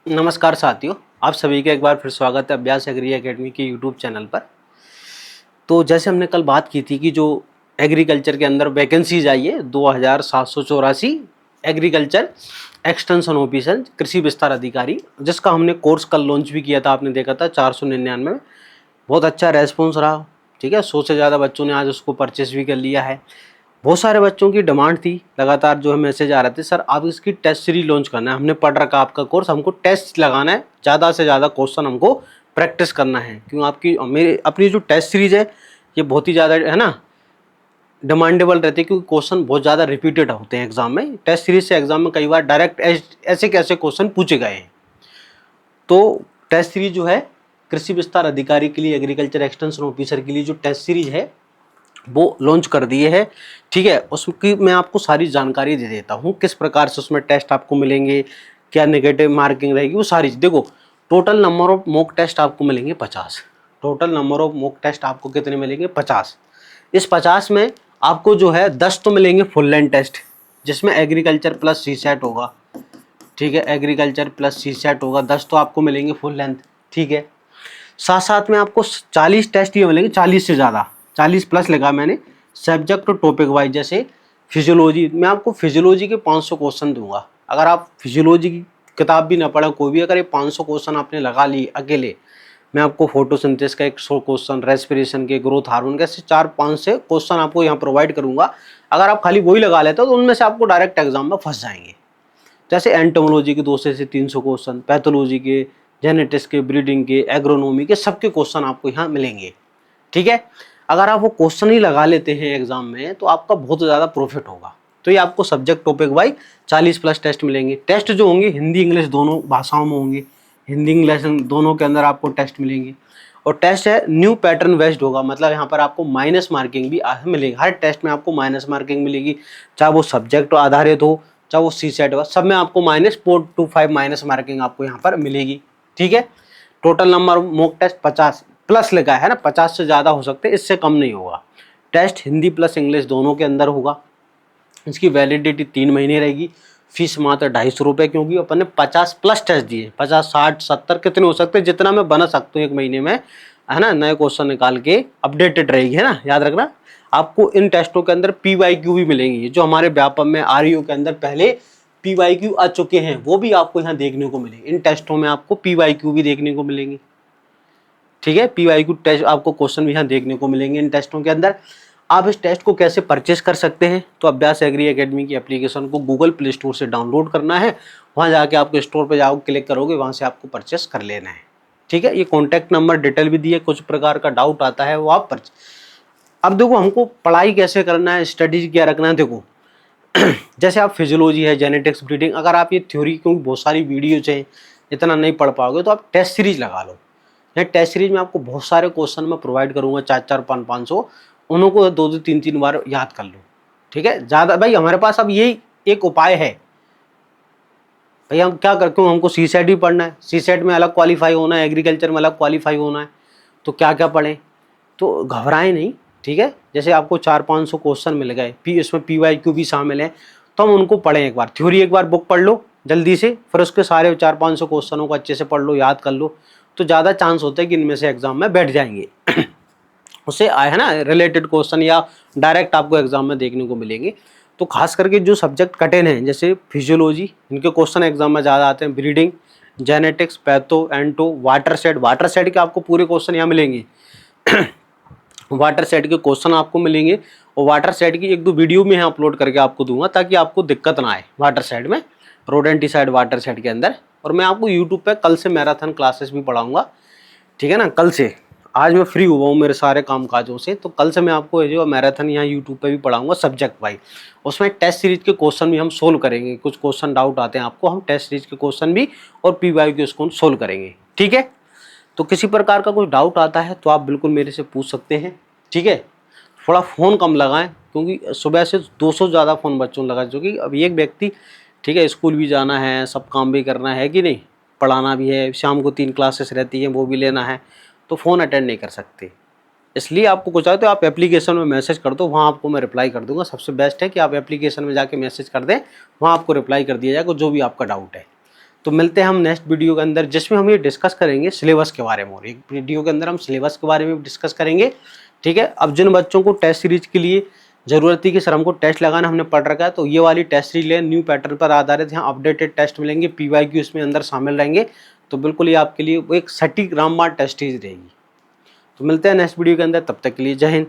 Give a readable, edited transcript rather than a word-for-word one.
नमस्कार साथियों, आप सभी का एक बार फिर स्वागत है अभ्यास एग्री एकेडमी के यूट्यूब चैनल पर। तो जैसे हमने कल बात की थी कि जो एग्रीकल्चर के अंदर वैकेंसीज आई है 2784 एग्रीकल्चर एक्सटेंशन ऑफिसर कृषि विस्तार अधिकारी, जिसका हमने कोर्स कल लॉन्च भी किया था। आपने देखा था 499 में बहुत अच्छा रेस्पॉन्स रहा। ठीक है, 100 से ज़्यादा बच्चों ने आज उसको परचेस भी कर लिया है। बहुत सारे बच्चों की डिमांड थी, लगातार जो है मैसेज आ रहे थे, सर आप इसकी टेस्ट सीरीज लॉन्च करना है, हमने पढ़ रखा आपका कोर्स, हमको टेस्ट लगाना है, ज़्यादा से ज़्यादा क्वेश्चन हमको प्रैक्टिस करना है। क्यों आपकी मेरी अपनी जो टेस्ट सीरीज है ये बहुत ही ज़्यादा है ना डिमांडेबल रहती है, क्योंकि क्वेश्चन बहुत ज़्यादा रिपीटेड होते हैं एग्जाम में। टेस्ट सीरीज से एग्जाम में कई बार डायरेक्ट ऐसे कैसे क्वेश्चन पूछे गए हैं। तो टेस्ट सीरीज जो है कृषि विस्तार अधिकारी के लिए, एग्रीकल्चर एक्सटेंशन ऑफिसर के लिए जो टेस्ट सीरीज है वो लॉन्च कर दिए है। ठीक है, उसकी मैं आपको सारी जानकारी दे देता हूँ, किस प्रकार से उसमें टेस्ट आपको मिलेंगे, क्या नेगेटिव मार्किंग रहेगी, वो सारी देखो। Total number of mock test आपको मिलेंगे 50। Total number of mock test आपको कितने मिलेंगे? 50। इस 50 में आपको जो है 10 तो मिलेंगे फुल लेंथ टेस्ट, जिसमें एग्रीकल्चर प्लस सी सेट होगा। ठीक है, एग्रीकल्चर प्लस सी सेट होगा, 10 तो आपको मिलेंगे फुल लेंथ। ठीक है, साथ साथ में आपको 40 टेस्ट ये मिलेंगे, 40 से ज़्यादा, 40 प्लस लगा मैंने, सब्जेक्ट और टॉपिक वाइज। जैसे फिजियोलॉजी, मैं आपको फिजियोलॉजी के 500 क्वेश्चन दूंगा। अगर आप फिजियोलॉजी की किताब भी ना पढ़ा कोई भी, अगर ये 500 क्वेश्चन आपने लगा लिए अकेले, मैं आपको फोटोसिंथेसिस का 100 क्वेश्चन, रेस्पिरेशन के, ग्रोथ हार्मोन के, ऐसे 4-5 से क्वेश्चन आपको यहाँ प्रोवाइड करूंगा। अगर आप खाली वही लगा लेते हो तो उनमें से आपको डायरेक्ट एग्जाम में फंस जाएंगे। जैसे एंटोमोलॉजी के 200 से 300 क्वेश्चन, पैथोलॉजी के, जेनेटिक्स के, ब्रीडिंग के, एग्रोनॉमी के, सबके क्वेश्चन आपको यहाँ मिलेंगे। ठीक है, अगर आप वो क्वेश्चन ही लगा लेते हैं एग्जाम में तो आपका बहुत ज़्यादा प्रॉफिट होगा। तो ये आपको subject topic wise 40 plus test मिलेंगे। टेस्ट जो होंगे हिंदी इंग्लिश दोनों भाषाओं में होंगे, हिंदी इंग्लिश दोनों के अंदर आपको टेस्ट मिलेंगे। और टेस्ट है न्यू पैटर्न बेस्ड होगा, मतलब यहाँ पर आपको माइनस मार्किंग भी मिलेगी। हर टेस्ट में आपको माइनस मार्किंग मिलेगी, चाहे वो सब्जेक्ट आधारित हो, चाहे वो सी सेट हो, सब में आपको -425 माइनस मार्किंग आपको यहाँ पर मिलेगी। ठीक है, total number mock test 50 plus लगा है ना, 50 से ज़्यादा हो सकते हैं, इससे कम नहीं होगा। टेस्ट हिंदी प्लस इंग्लिश दोनों के अंदर होगा। इसकी वैलिडिटी 3 महीने रहेगी। फीस मात्र 250 रुपये, क्योंकि अपन ने 50 प्लस टेस्ट दिए। 50, 60, 70 कितने हो सकते हैं, जितना मैं बना सकता हूँ एक महीने में, है ना। नए क्वेश्चन निकाल के अपडेटेड रहेगी, है ना, याद रखना। आपको इन टेस्टों के अंदर PYQ भी मिलेंगी, जो हमारे व्यापम में REO के अंदर पहले PYQ आ चुके हैं, वो भी आपको यहाँ देखने को मिलेंगे। इन टेस्टों में आपको PYQ भी देखने को मिलेंगे। ठीक है, PYQ टेस्ट आपको क्वेश्चन भी यहाँ देखने को मिलेंगे इन टेस्टों के अंदर। आप इस टेस्ट को कैसे परचेस कर सकते हैं? तो अभ्यास एग्री एकेडमी की एप्लीकेशन को गूगल प्ले स्टोर से डाउनलोड करना है। वहाँ जाके आपको स्टोर पे जाओ, क्लिक करोगे, वहाँ से आपको परचेस कर लेना है। ठीक है, ये कॉन्टैक्ट नंबर डिटेल भी दिए, कुछ प्रकार का डाउट आता है वो आप परचेस। अब देखो, हमको पढ़ाई कैसे करना है, स्टडीज क्या रखना है। देखो जैसे आप फिजियोलॉजी है, जेनेटिक्स, ब्रीडिंग, अगर आप ये थ्योरी, क्योंकि बहुत सारी वीडियोज हैं, इतना नहीं पढ़ पाओगे, तो आप टेस्ट सीरीज लगा लो। ये टेस्ट सीरीज में आपको बहुत सारे क्वेश्चन मैं प्रोवाइड करूंगा, 4-4, 500, उनको 2-2, 3-3 बार याद कर लो। ठीक है, ज़्यादा भाई हमारे पास अब यही एक उपाय है। भाई हम क्या करते हैं, हमको सी सेट भी पढ़ना है, सी सेट में अलग क्वालिफाई होना है, एग्रीकल्चर में अलग क्वालिफाई होना है, तो क्या क्या पढ़ें। तो घबराएं नहीं। ठीक है, जैसे आपको 400-500 क्वेश्चन मिल गए, इसमें PYQ भी शामिल है, तो हम उनको पढ़ें। एक बार थ्योरी एक बार बुक पढ़ लो जल्दी से, फिर उसके सारे 400-500 क्वेश्चनों को अच्छे से पढ़ लो, याद कर लो, तो ज़्यादा चांस होता है कि इनमें से एग्जाम में बैठ जाएंगे। उससे आए है ना रिलेटेड क्वेश्चन या डायरेक्ट आपको एग्जाम में देखने को मिलेंगे। तो खास करके जो सब्जेक्ट कठिन हैं, जैसे फिजियोलॉजी, इनके क्वेश्चन एग्जाम में ज़्यादा आते हैं। Breeding, genetics, patho, ento, water set के आपको पूरे क्वेश्चन यहाँ मिलेंगे। वाटर सेट के क्वेश्चन आपको मिलेंगे, और वाटर सेट की 1-2 वीडियो में यहाँ अपलोड करके आपको दूंगा, ताकि आपको दिक्कत ना आए वाटर सेट में, रोडेंटिसाइड वाटर सेट के अंदर। और मैं आपको यूट्यूब पे कल से मैराथन क्लासेस भी पढ़ाऊंगा। ठीक है ना, कल से, आज मैं फ्री हुआ हूँ मेरे सारे काम काजों से, तो कल से मैं आपको जो मैराथन यहाँ यूट्यूब पे भी पढ़ाऊंगा सब्जेक्ट वाइज। उसमें टेस्ट सीरीज के क्वेश्चन भी हम सोल्व करेंगे। कुछ क्वेश्चन डाउट आते हैं आपको, हम टेस्ट सीरीज के क्वेश्चन भी और PYQ उसको सोल्व करेंगे। ठीक है, तो किसी प्रकार का कुछ डाउट आता है तो आप बिल्कुल मेरे से पूछ सकते हैं। ठीक है, थोड़ा फ़ोन कम लगाएं, क्योंकि सुबह से 200 ज़्यादा फ़ोन बच्चों ने लगा, जो कि अब एक व्यक्ति, ठीक है, स्कूल भी जाना है, सब काम भी करना है कि नहीं, पढ़ाना भी है, शाम को 3 क्लासेस रहती हैं वो भी लेना है, तो फ़ोन अटेंड नहीं कर सकते। इसलिए आपको कुछ आए तो आप एप्लीकेशन में मैसेज कर दो, वहाँ आपको मैं रिप्लाई कर दूंगा। सबसे बेस्ट है कि आप एप्लीकेशन में जाके मैसेज कर दें, वहाँ आपको रिप्लाई कर दिया जाएगा जो भी आपका डाउट है। तो मिलते हैं हम नेक्स्ट वीडियो के अंदर, जिसमें हम ये डिस्कस करेंगे सिलेबस के बारे में, और एक वीडियो के अंदर हम सिलेबस के बारे में भी डिस्कस करेंगे। ठीक है, अब जिन बच्चों को टेस्ट सीरीज के लिए ज़रूरत थी कि सर हमको टेस्ट लगाना हमने पढ़ रखा है, तो ये वाली टेस्ट सीरीज लें, न्यू पैटर्न पर आधारित, यहाँ अपडेटेड टेस्ट मिलेंगे, PYQ इसमें अंदर शामिल रहेंगे। तो बिल्कुल ये आपके लिए वो एक सटीक रामबाण टेस्ट सीरीज रहेगी। तो मिलते हैं नेक्स्ट वीडियो के अंदर, तब तक के लिए जय हिंद।